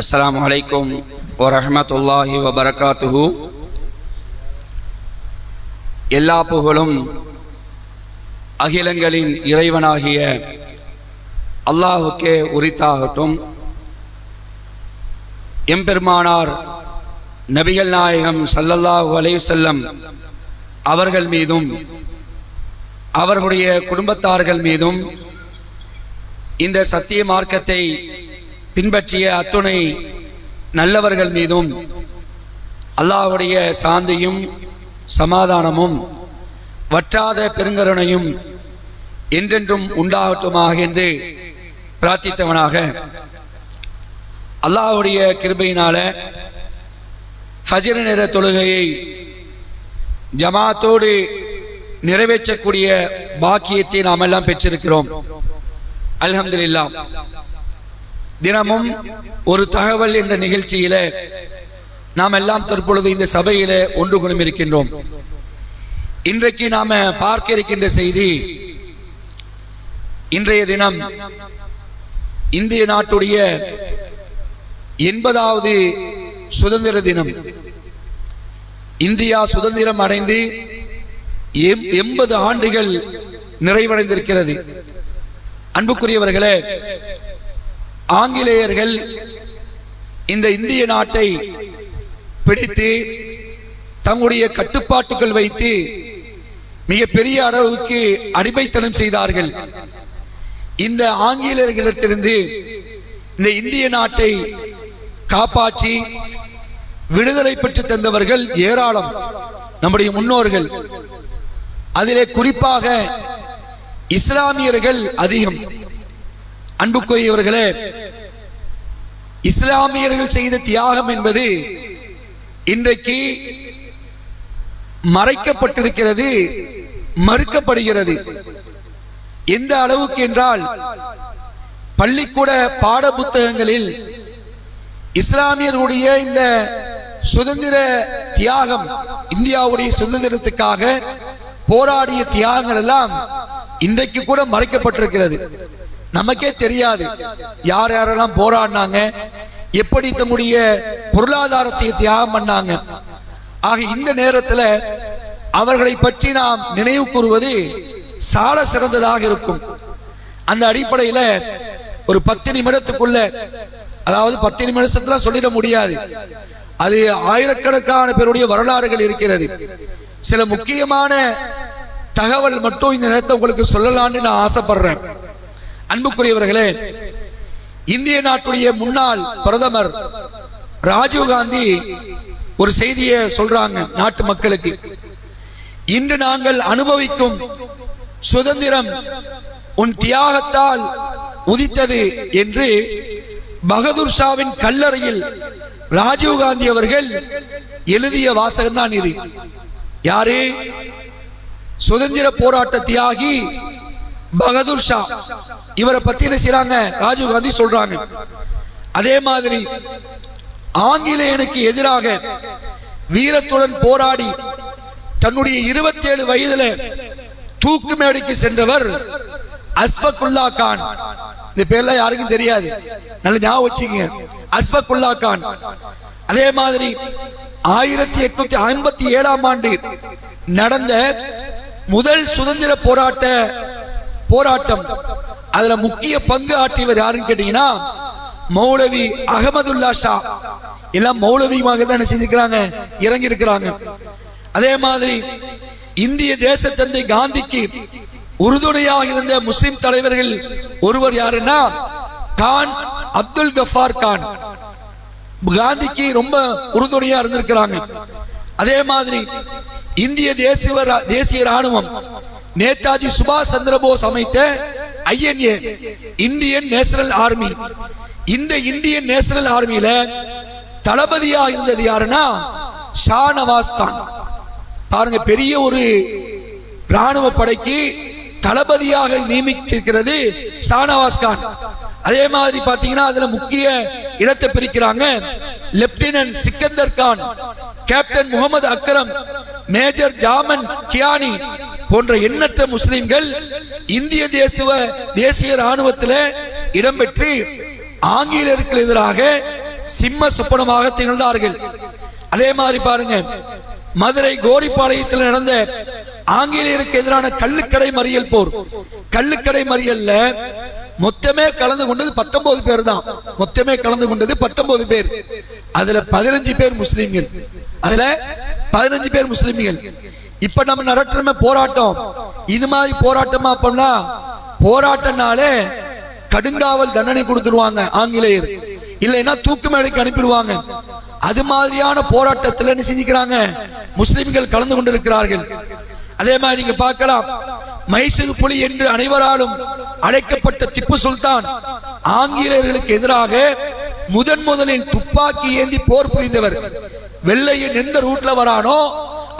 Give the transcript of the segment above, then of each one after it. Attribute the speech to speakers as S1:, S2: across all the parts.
S1: அஸ்ஸலாமு அலைக்கும் வரஹ்மத்துல்லாஹி வபரகாத்துஹு. எல்லா புகழும் அகிலங்களின் இறைவனாகிய அல்லாஹுக்கே உரித்தாகட்டும். எம்பெருமானார் நபிகள் நாயகம் ஸல்லல்லாஹு அலைஹி வஸல்லம் அவர்கள் மீதும் அவர்களுடைய குடும்பத்தார்கள் மீதும் இந்த சத்திய மார்க்கத்தை பின்பற்றிய அத்துணை நல்லவர்கள் மீதும் அல்லாஹ்வுடைய சாந்தியும் சமாதானமும் வற்றாத பெருங்கருணையும் என்றென்றும் உண்டாகட்டுமாக என்று பிரார்த்தித்தவனாக, அல்லாஹ்வுடைய கிருபையினால ஃபஜ்ர் நேர தொழுகையை ஜமாத்தோடு நிறைவேற்றக்கூடிய பாக்கியத்தை நாம் எல்லாம் பெற்றிருக்கிறோம். அல்ஹம்துலில்லாஹ். தினமும் ஒரு தகவல் என்ற நிகழ்ச்சியில நாம் எல்லாம் தற்பொழுது இந்த சபையில ஒன்று குழுமி இருக்கின்றோம். இன்றைக்கு நாம பார்க்க இருக்கின்ற செய்தி, இன்றைய தினம் இந்திய நாட்டுடைய 80வது சுதந்திர தினம். இந்தியா சுதந்திரம் அடைந்து 80 ஆண்டுகள் நிறைவடைந்திருக்கிறது. அன்புக்குரியவர்களே, ஆங்கிலேயர்கள் இந்த இந்திய நாட்டை பிடித்து தங்களுடைய கட்டுப்பாட்டுக்குள் வைத்து மிகப்பெரிய அளவுக்கு அடிமைத்தனம் செய்தார்கள். இந்த ஆங்கிலேயர்களிடத்திலிருந்து இந்த இந்திய நாட்டை காப்பாற்றி விடுதலை பெற்று தந்தவர்கள் ஏராளம், நம்முடைய முன்னோர்கள். அதிலே குறிப்பாக இஸ்லாமியர்கள் அதிகம். அன்புக்குரியவர்களே, இஸ்லாமியர்கள் செய்த தியாகம் என்பது இன்றைக்கு மறைக்கப்பட்டிருக்கிறது, மறுக்கப்படுகிறது. எந்த அளவுக்கு என்றால், பள்ளிக்கூட பாட புத்தகங்களில் இஸ்லாமியர்களுடைய இந்த சுதந்திர தியாகம், இந்தியாவுடைய சுதந்திரத்துக்காக போராடிய தியாகங்கள் எல்லாம் இன்றைக்கு கூட மறைக்கப்பட்டிருக்கிறது. நமக்கே தெரியாது யார் யாரெல்லாம் போராடினாங்க, எப்படி தம்முடைய பொருளாதாரத்தை தியாகம் பண்ணாங்க. ஆக இந்த நேரத்தில் அவர்களை பற்றி நாம் நினைவு கூறுவது சால சிறந்ததாக இருக்கும். அந்த அடிப்படையில் ஒரு 10 நிமிடத்துக்குள்ள, அதாவது 10 நிமிஷத்துல சொல்லிட முடியாது, அது ஆயிரக்கணக்கான பேருடைய வரலாறுகள் இருக்கிறது. சில முக்கியமான தகவல் மட்டும் இந்த நேரத்தை உங்களுக்கு சொல்லலான்னு நான் ஆசைப்படுறேன். அன்புக்குரியவர்களே, இந்திய நாட்டுடைய முன்னாள் பிரதமர் ராஜீவ் காந்தி ஒரு செய்தியை சொல்றாங்க நாட்டு மக்களுக்கு. இன்று நாங்கள் அனுபவிக்கும் சுதந்திரம் உன் தியாகத்தால் உதித்தது என்று பகதூர் ஷாவின் கல்லறையில் ராஜீவ் காந்தி அவர்கள் எழுதிய வாசகம் தான் இது. யாரு? சுதந்திர போராட்ட தியாகி பகதூர் ஷா. இவரை பத்தி என்ன செய்றாங்க? ராஜீவ் காந்தி சொல்றாங்க. அதே மாதிரி ஆங்கிலேயனுக்கு எதிராக வீரத்துடன் போராடி தன்னுடைய 27 வயதுல தூக்கு மேடைக்கு சென்றவர் அஸ்ஃபக்குல்லா கான். இந்த பேர்ல யாருக்கும் தெரியாது, நல்ல ஞாபகம் வச்சுக்கங்க, அஸ்ஃபக்குல்லா கான். அதே மாதிரி 1857ஆம் ஆண்டு நடந்த முதல் சுதந்திர போராட்டம், அதுல முக்கிய பங்கு ஆற்றியவர் யாருன்னு கேட்டீங்கன்னா மௌலவி அகமதுல்லா ஷா. எல்லாம் மௌலவியாக தான் செஞ்சுக்கிறாங்க, இறங்கி இருக்கிறாங்க. அதே மாதிரி இந்திய தேசத்தந்தை காந்திக்கு உறுதுணையாக இருந்த முஸ்லிம் தலைவர்கள் ஒருவர் யாருன்னா கான் அப்துல் கஃபார் கான். காந்திக்கு ரொம்ப உறுதுணையா இருந்திருக்கிறாங்க. அதே மாதிரி இந்திய தேசிய ராணுவம் நேதாஜி சுபாஷ் சந்திர போஸ் அமைத்த INA, இந்தியன் நேஷனல் ஆர்மி. இந்த இந்தியன் நேஷனல் ஆர்மியில தளபதியா இருந்தது யாருன்னா ஷாநவாஸ் கான். பாருங்க, பெரிய ஒரு ராணுவ படைக்கு தளபதியாக நியமித்திருக்கிறது ஷாநவாஸ் கான். அதே மாதிரி பாத்தீங்கன்னா அதுல முக்கிய இடத்தை பிரிக்கிறாங்க. Lieutenant Sikandar Khan, captain Mohammed Akram, major Zaman Kiani போன்ற எண்ணற்ற முஸ்லிம்கள் இந்திய தேசிய ராணுவத்தில் இடம்பெற்று ஆங்கிலேயருக்கு எதிராக சிம்ம சொப்பனமாக திகழ்ந்தார்கள். அதே மாதிரி பாருங்க, மதுரை கோரிப்பாளையத்தில் நடந்த ஆங்கிலேயருக்கு எதிரான கள்ளுக்கடை மறியல் போர். கள்ளுக்கடை மறியல்ல மொத்தமே கலந்து கொண்டது 19 பேர் தான். மொத்தமே கலந்து கொண்டது 19 பேர். அதுல 15 பேர் முஸ்லிம்கள். அதுல 15 பேர் முஸ்லிம்கள். இப்ப நம்ம நடத்துற போராட்டம் இது மாதிரி போராட்டமா பண்ணா, போராட்டம்னாலே கடுங்காவல் தண்டனை கொடுத்துருவாங்க ஆங்கிலேயர், இல்லைன்னா தூக்கு மேடைக்கு அனுப்பிடுவாங்க. அது மாதிரியான போராட்டத்தில் என்ன செஞ்சுக்கிறாங்க, முஸ்லிம்கள் கலந்து கொண்டிருக்கிறார்கள். அதே மாதிரி நீங்க பார்க்கலாம், மைசூர் புலி என்று அனைவராலும் அழைக்கப்பட்ட திப்பு சுல்தான் ஆங்கிலேயர்களுக்கு எதிராக முதலில் துப்பாக்கி ஏந்தி போர் புரிந்தவர். வெள்ளையன் எந்த ரூட்ல வரானோ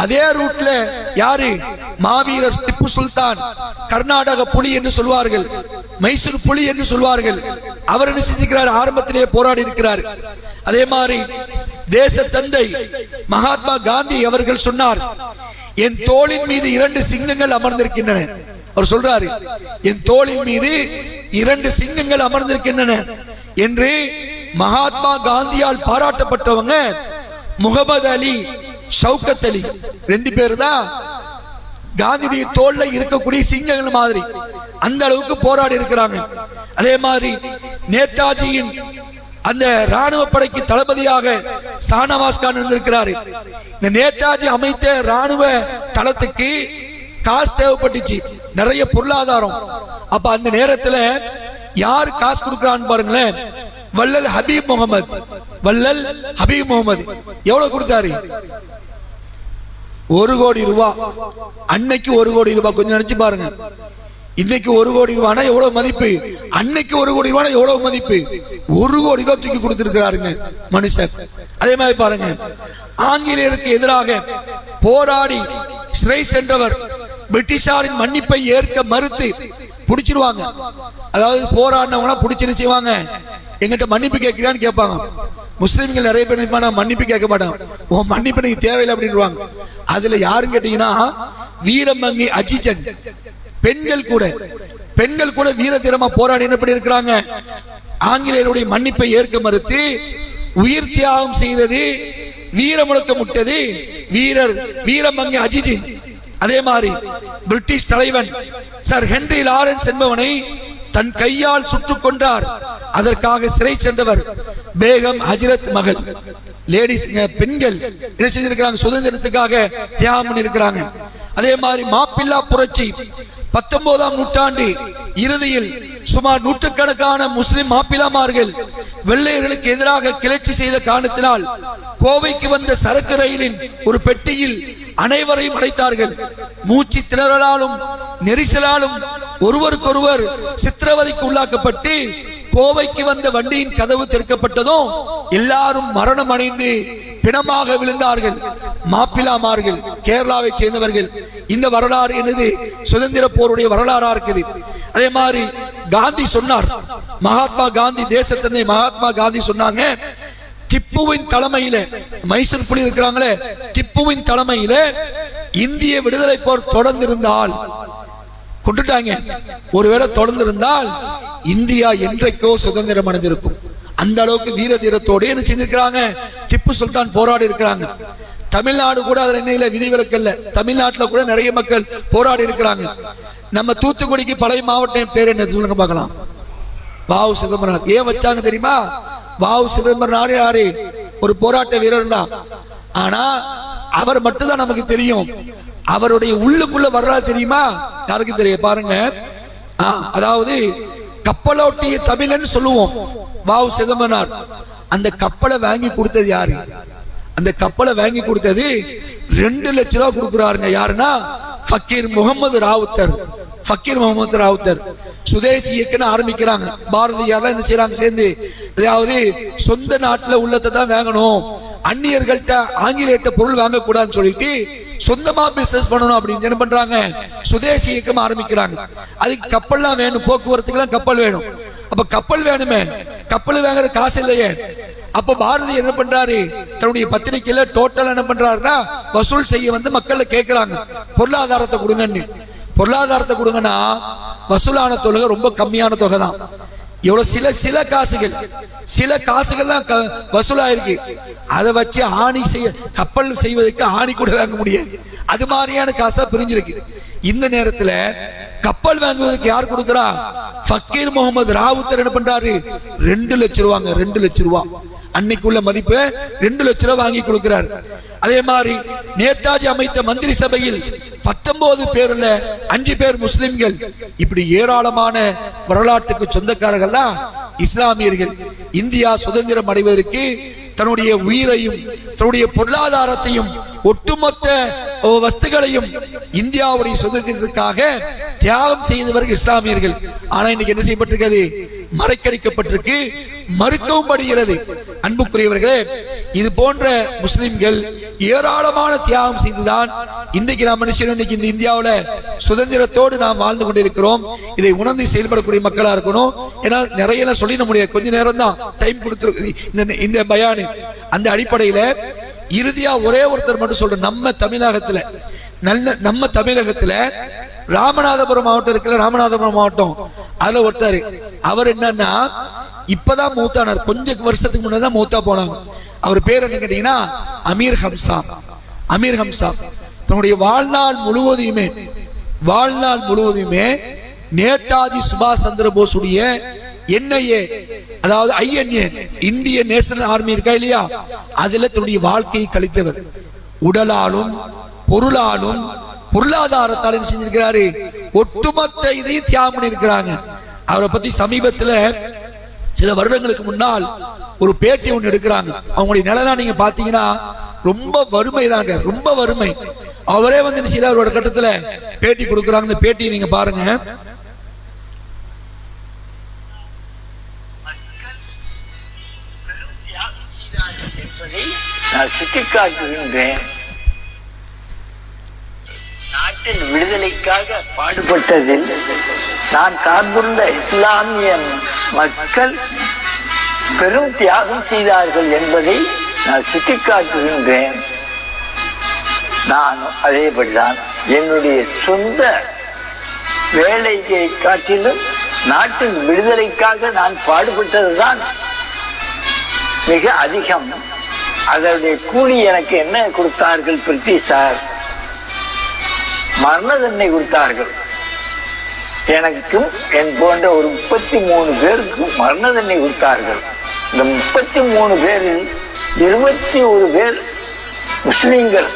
S1: அதே ரூட்ல யாரு, மாவீரர் திப்பு சுல்தான். கர்நாடக புலி என்று சொல்வார்கள், மைசூர் புலி என்று சொல்வார்கள். அவர் என்ன செஞ்சிருக்கிறார், ஆரம்பத்திலேயே போராடி இருக்கிறார். அதே மாதிரி தேச தந்தை மகாத்மா காந்தி அவர்கள் சொன்னார், என் தோளின் மீது 2 சிங்கங்கள் அமர்ந்திருக்கின்றன. அவர் சொல்றாரு, என் தோளின் மீது 2 சிங்கங்கள் அமர்ந்திருக்கின்றன என்று. மகாத்மா காந்தியால் பாராட்டப்பட்டவங்க முகமது அலி, ஷவுகத் அலி, 2 பேர் தான் காந்தியுடைய தோல்ல இருக்கக்கூடிய சிங்கங்கள் மாதிரி. அந்த அளவுக்கு போராடி இருக்கிறாங்க. அதே மாதிரி நேதாஜியின் அந்த ராணுவ படைக்கு தளபதியாக ஷானவாஸ் கான் இருந்திருக்கிறாரு. இந்த நேதாஜி அமைத்த ராணுவ தளத்துக்கு காசு தேவைப்பட்டுச்சு, நிறைய பொருளாதாரம். அப்ப அந்த நேரத்தில் யார் காசு கொடுக்கிறான்னு பாருங்களேன், வள்ளல் ஹபீப் முகமது. வள்ளல் ஹபீப் முகமது எவ்வளவு கொடுத்தாரு, 1 கோடி ரூபாய். அன்னைக்கு 1 கோடி ரூபாய், கொஞ்சம் நினைச்சு பாருங்க. இன்னைக்கு 1 கோடி ரூபானா எவ்வளவு மதிப்பு, அன்னைக்கு 1 கோடி ரூபாய் எவ்வளவு மதிப்பு. 1 கோடி ரூபாய் தூக்கி கொடுத்திருக்கிறாருங்க மனுஷன். அதே மாதிரி பாருங்க, ஆங்கிலேயருக்கு எதிராக போராடி சிறை சென்றவர் பிரிட்டிஷாரின் மன்னிப்பை ஏற்க மறுத்து பிடிச்சிருவாங்க. அதாவது போராடினவங்க பிடிச்சு செய்வாங்க, எங்கிட்ட மன்னிப்பு கேட்கிறான்னு கேட்பாங்க. முஸ்லிம்கள் நிறைய பேர் நான் மன்னிப்பு கேட்க மாட்டாங்க, உன் மன்னிப்பு எனக்கு தேவையில்லை அப்படின்வாங்க. அதுல யாருன்னு கேட்டீங்கன்னா வீரமங்கை அஜிஜன். பெண்கள் கூட வீர தீரமா போராடி என்ன பண்ணி இருக்கிறாங்க, ஆங்கிலேயருடைய மன்னிப்பை ஏற்க மறுத்து உயிர் தியாகம் செய்தது, வீர முழக்கம் விட்டது வீரமங்கை அஜிஜன். அதே மாதிரி பிரிட்டிஷ் தலைவன் சர் ஹென்றி லாரன்ஸ் என்பவனை தன் கையால் சுட்டுக் கொண்டார். அதற்காக சிறை சென்றவர் பேகம் ஹஜ்ரத் மகள். லேடிஸ், பெண்கள் என்ன செஞ்சிருக்கிறாங்க, சுதந்திரத்துக்காக தியாகம் பண்ணி இருக்கிறாங்க. அதே மாதிரி மாப்பிள்ளா புரட்சி 19ஆம் நூற்றாண்டு இறுதியில் சுமார் 100கணக்கான முஸ்லிம் மாப்பிளாமார்கள் வெள்ளையர்களுக்கு எதிராக கிளர்ச்சி செய்த காரணத்தினால் கோவைக்கு வந்த சரக்கு ரயிலின் ஒரு பெட்டியில் அனைவரையும் அடைத்தார்கள். மூச்சு திணறலாலும் நெரிசலாலும் ஒருவருக்கொருவர் சித்திரவதைக்கு உள்ளாக்கப்பட்டு கோவைக்கு வந்த வண்டியின் கதவு திறக்கப்பட்டதும் எல்லாரும் மரணம் அடைந்து பிணமாக விழுந்தார்கள். மாப்பிளாமார்கள் கேரளாவை சேர்ந்தவர்கள். இந்த வரலாறு என்னது, சுதந்திர போருடைய வரலாறா இருக்குது. அதே மாதிரி காந்தி சொன்னார், மகாத்மா காந்தி, தேசத்தந்தை மகாத்மா காந்தி சொன்னாங்க, திப்புவின் தலைமையில, மைசூர் புலி இருக்கிறாங்களே, திப்புவின் தலைமையில இந்திய விடுதலை போர் தொடர்ந்திருந்தால், கொண்டுட்டாங்க, ஒருவேளை தொடர்ந்திருந்தால் இந்தியா என்றைக்கோ சுதந்திரம் அடைந்திருக்கும். அந்த அளவுக்கு வீர தீரத்தோடு என்ன செஞ்சிருக்கிறாங்க, திப்பு சுல்தான் போராடி இருக்கிறாங்க. தமிழ்நாடு கூட அதுல என்ன விதிவிலக்கு இல்ல, தமிழ்நாட்டில் கூட நிறைய மக்கள் போராடி இருக்கிறாங்க. நம்ம தூத்துக்குடிக்கு பழைய மாவட்டம் பேர் என்ன சொல்லுங்க பார்க்கலாம், வாவு சிதம்பரம். ஏன் வச்சாங்க தெரியுமா, வாவு சிதம்பரம் யாரு, ஒரு போராட்ட வீரர் தான். ஆனா அவர் மட்டும்தான் நமக்கு தெரியும், அவருடைய உள்ளுக்குள்ள வரலாறு தெரியுமா, யாருக்கு தெரியும் பாருங்க. அதாவது கப்பலோட்டிய தமிழன் சொல்லுவோம் வாவு சிதம்பரனார். அந்த கப்பலை வாங்கி கொடுத்தது யாரு, அந்த கப்பலை வாங்கி கொடுத்தது 2 லட்சம் ரூபாய் கொடுக்குறாருங்க. யாருன்னா ஃபக்கீர் முகமது ராவுத்தர். ஃபக்கீர் முகமது ராவுத்தர் சுதேசி இயக்கன்னு ஆரம்பிக்கிறாங்க. பாரதியார் என்ன செய்யறாங்க சேர்ந்து, அதாவது சொந்த நாட்டுல உள்ளதை தான் வாங்கணும், அந்நியர்கள்ட்ட ஆங்கிலேயர்கிட்ட பொருள் வாங்க கூடாதுன்னு சொல்லிட்டு சொந்தமா பிசினஸ் பண்ணணும் அப்படின்னு என்ன பண்றாங்க, சுதேசி இயக்கம் ஆரம்பிக்கிறாங்க. அதுக்கு கப்பல்லாம் வேணும், போக்குவரத்துக்கு எல்லாம் கப்பல் வேணும். அப்ப கப்பல் வேணுமே, கப்பல் வாங்குற காசு இல்லையே. அப்ப பாரதி என்ன பண்றாரு, தன்னுடைய பத்திரிகையில டோட்டல் என்ன பண்றாருன்னா வசூல் செய்ய வந்து மக்கள் கேட்கிறாங்க, பொருளாதாரத்தை கொடுங்கன்னு. பொருளாதாரத்தை கொடுங்கன்னா வசூலான தொகை ரொம்ப கம்மியான தொகை தான். எவ்வளவு சில காசுகள் தான் வசூலாயிருக்கு. அதை வச்சு ஆணி செய்ய கப்பல் செய்வதற்கு ஆணி கூட வாங்க முடியாது. அது மாதிரியான காசா பிரிஞ்சிருக்கு. இந்த நேரத்துல கப்பல் வாங்குவதற்கு யார் கொடுக்கிறா? ஃபக்கீர் முகமது ராவுத்தர் என்ன பண்றாரு? 2 லட்சம் ரூபாங்க, 2 லட்சம் ரூபாய் அன்னைக்குள்ள மதிப்பு 2 லட்சம் ரூபாய் வாங்கி கொடுக்கிறார். அதே மாதிரி நேதாஜி அமைத்த மந்திரி சபையில் 19 பேர்ல 5 பேர் முஸ்லிம்கள். இப்படி ஏராளமான வரலாற்றுக்கு சொந்தக்காரர்கள் தான் இஸ்லாமியர்கள். இந்தியா சுதந்திரம் அடைவதற்கு தன்னுடைய உயிரையும் தன்னுடைய பொருளாதாரத்தையும் ஒட்டுமொத்த வஸ்துகளையும் இந்தியாவுடைய சுதந்திரத்துக்காக தியாகம் செய்தவர்கள் இஸ்லாமியர்கள். ஆனா இன்னைக்கு என்ன செய்யப்பட்டிருக்கிறது? மறைக்கடிக்கப்பட்டிருக்கு, மறுக்கவும் படுகிறது. அன்புக்குரியவர்களே, இது போன்ற முஸ்லிம்கள் ஏராளமான தியாகம் செய்துதான் இன்றைக்கு நாம் மனுஷன் இன்னைக்கு இந்த இந்தியாவுல சுதந்திரத்தோடு நாம் வாழ்ந்து கொண்டிருக்கிறோம். இதை உணர்ந்து செயல்படக்கூடிய மக்களா இருக்கணும். ஏன்னா நிறைய சொல்லிட முடியாது, கொஞ்ச நேரம் தான் டைம் கொடுத்து இந்த பயானு. அந்த அடிப்படையில இறுதியா ஒரே ஒருத்தர் மட்டும் சொல்ற, நம்ம தமிழகத்துல ராமநாதபுரம் மாவட்டம் இருக்குல்ல, ராமநாதபுரம் மாவட்டம், அதுல ஒருத்தர், அவர் என்னன்னா இப்பதான் மூத்தானார், கொஞ்சம் வருஷத்துக்கு முன்னதான் மூத்தா போனாங்க. அவர் பேர் என்ன கேட்டீங்கன்னா அமீர் ஹம்சா. தன்னுடைய வாழ்நாள் முழுவதுமே நேதாஜி சுபாஷ் சந்திர போஸ் உடைய NIA, அதாவது INA, இந்திய நேஷனல் ஆர்மி இருக்கா இல்லையா, அதுல தன்னுடைய வாழ்க்கையை கழித்தவர். உடலாலும் பொருளாலும் பொருளாதாரத்தால் என்ன செஞ்சிருக்கிறாரு? ஒட்டுமொத்த இதையும் தியாகம் பண்ணியிருக்கிறாங்க. அவரை பத்தி சமீபத்துல சில வருடங்களுக்கு முன்னால் ஒரு பேட்டி ஒன்று எடுக்கிறாங்க. அவங்களுடைய நிலைதான் நீங்க பாத்தீங்கன்னா ரொம்ப வறுமை தாங்க, ரொம்ப வறுமை. அவரே வந்து சில ஒரு கட்டத்துல பேட்டி கொடுக்குறாங்க. இந்த பேட்டியை நீங்க பாருங்க.
S2: நான் சுட்டிக்காட்டுகின்றேன். நாட்டின் விடுதலைக்காக பாடுபட்டதில் நான் சார்ந்துள்ள இஸ்லாமிய மக்கள் பெரும் தியாகம் செய்தார்கள் என்பதை நான் சுட்டிக்காட்டுகின்றேன். நான் அதேபடிதான் என்னுடைய சொந்த வேலையை காட்டிலும் நாட்டின் விடுதலைக்காக நான் பாடுபட்டதுதான் மிக அதிகம். அதனுடைய கூலி எனக்கு என்ன கொடுத்தார்கள்? பிரிட்டிஷார் மரண தண்டனை கொடுத்தார்கள். எனக்கும் என் போன்ற ஒரு 33 பேருக்கு மரண தண்டனை கொடுத்தார்கள். இந்த 33 பேரில் 21 பேர் முஸ்லிம்கள்,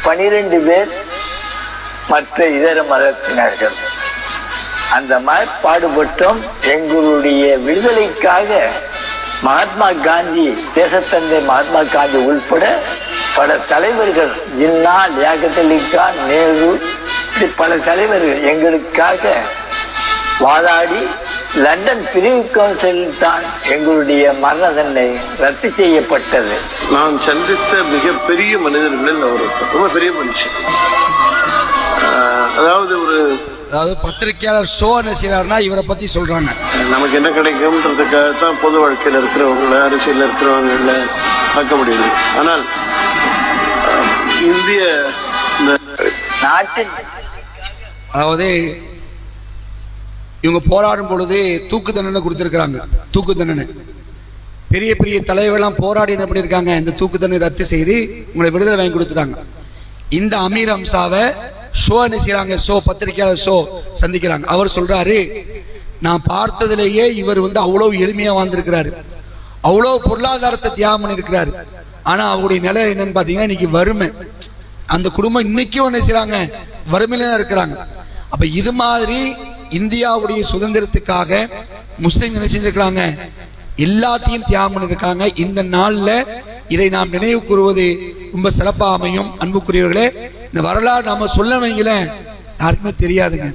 S2: 12 பேர் மற்ற இதர மதத்தினர்கள். அந்த மாதிரி பாடுபட்டோம். எங்களுடைய விடுதலைக்காக மகாத்மா காந்தி, தேசத்தந்தை மகாத்மா காந்தி உள்பட பல தலைவர்கள், ஜின்னா, லியாகத் அலி கான், நேரு, பல தலைவர்கள் எங்களுக்காக வாதாடி லண்டன் பிரிவு கவுன்சிலில் தான் எங்களுடைய மரண தண்டனை ரத்து செய்யப்பட்டது.
S3: நான் சந்தித்த மிகப்பெரிய மனிதர்களில் அவர் ரொம்ப பெரிய மனுஷன்.
S1: அதாவது பத்திரிகையாளர் ஷோ என்ன செய்யறாருன்னா இவரை பத்தி சொல்றாங்க.
S3: நமக்கு என்ன கிடைக்கும்ன்றதுக்காக தான் பொது வாழ்க்கையில் இருக்கிறவங்கள, அரசியல் இருக்கிறவங்கள பார்க்க முடியுது. ஆனால் இந்திய
S2: நாட்டின்
S1: அதாவது இவங்க போராடும் பொழுது தூக்கு தண்டனை கொடுத்திருக்கிறாங்க. தூக்கு தண்டனை பெரிய பெரிய தலைவர்கள்லாம் போராடி என்ன பண்ணியிருக்காங்க? இந்த தூக்கு தண்டனை ரத்து செய்து உங்களை விடுதலை வாங்கி கொடுத்துட்டாங்க. இந்த அமீர் ஹம்சாவை ஷோ என்ன செய்யறாங்க? ஷோ, பத்திரிகையாளர் ஷோ சந்திக்கிறாங்க. அவர் சொல்றாரு, நான் பார்த்ததிலேயே இவர் வந்து அவ்வளவு எளிமையா வாழ்ந்திருக்கிறாரு, அவ்வளவு பொருளாதாரத்தை தியாகம் பண்ணியிருக்கிறாரு. ஆனா அவருடைய நிலை என்னன்னு பாத்தீங்கன்னா இன்னைக்கு வறுமை. அந்த குடும்பம் இன்னைக்கும் என்ன செய்யறாங்க? வறுமையில தான் இருக்கிறாங்க. அப்ப இது மாதிரி இந்தியாவுடைய சுதந்திரத்துக்காக முஸ்லிம் என்ன செஞ்சிருக்கிறாங்க? எல்லாத்தையும் தியாகம் பண்ணியிருக்காங்க. இந்த நாள்ல இதை நாம் நினைவு கூறுவது ரொம்ப சிறப்பாக அமையும். அன்புக்குரியவர்களே, இந்த வரலாறு நம்ம சொல்லணுங்கள யாருக்குமே தெரியாதுங்க,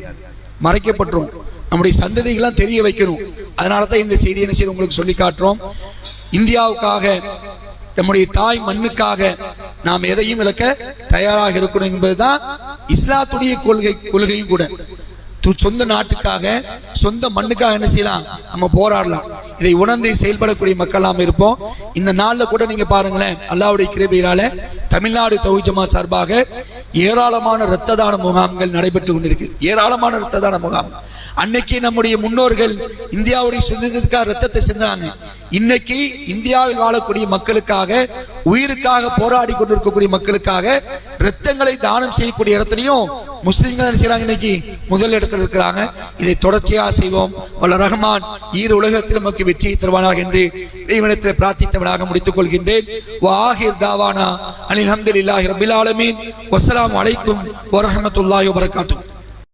S1: மறைக்கப்பட்டுரும். நம்முடைய சந்ததிகள்லாம் தெரிய வைக்கணும். அதனால தான் இந்த செய்தியை என்ன செய்ய உங்களுக்கு சொல்லி காட்டுறோம். இந்தியாவுக்காக, நம்முடைய தாய் மண்ணுக்காக நாம் எதையும் இழக்க தயாராக இருக்கணும் என்பதுதான் இஸ்லாத்துடைய கொள்கையும் கூட. சொந்த நாட்டுக்காக, சொந்த மண்ணுக்காக என்ன செய்யலாம்? நம்ம போராடலாம். இதை உணர்ந்து செயல்படக்கூடிய மக்கள் நாம் இருப்போம். இந்த நாள்ல கூட நீங்க பாருங்களேன், அல்லாஹ்வுடைய கிருபையினால தமிழ்நாடு தௌஹீத் ஜமாத் சார்பாக ஏராளமான இரத்த தான முகாம்கள் நடைபெற்று கொண்டிருக்கு. ஏராளமான இரத்த தான முகாம். அன்னைக்கு நம்முடைய முன்னோர்கள் இந்தியாவுடைய சுதந்திரத்துக்காக ரத்தத்தை சிந்தாங்க. இன்னைக்கு இந்தியாவில் வாழக்கூடிய மக்களுக்காக, உயிருக்காக போராடி கொண்டிருக்கக்கூடிய மக்களுக்காக ரத்தங்களை தானம் செய்யக்கூடிய இடத்துலையும் முஸ்லிம்கள் என்ன செய்யறாங்க? இன்னைக்கு முதல் இடத்துல இருக்கிறாங்க. இதை தொடர்ச்சியாக செய்வோம். வல்ல ரஹ்மான் ஈர உலகத்தில் நமக்கு வெற்றியை தருவானாக என்று இறைவனிடத்தில் பிரார்த்தித்தவனாக முடித்துக் கொள்கின்றேன். வாஹிர் தாவானா அனில் ஹம்துலில்லாஹி ரப்பில் ஆலமீன். வஸ்ஸலாமு அலைக்கும் வரஹ்மத்துல்லாஹி வபரகாத்துஹு.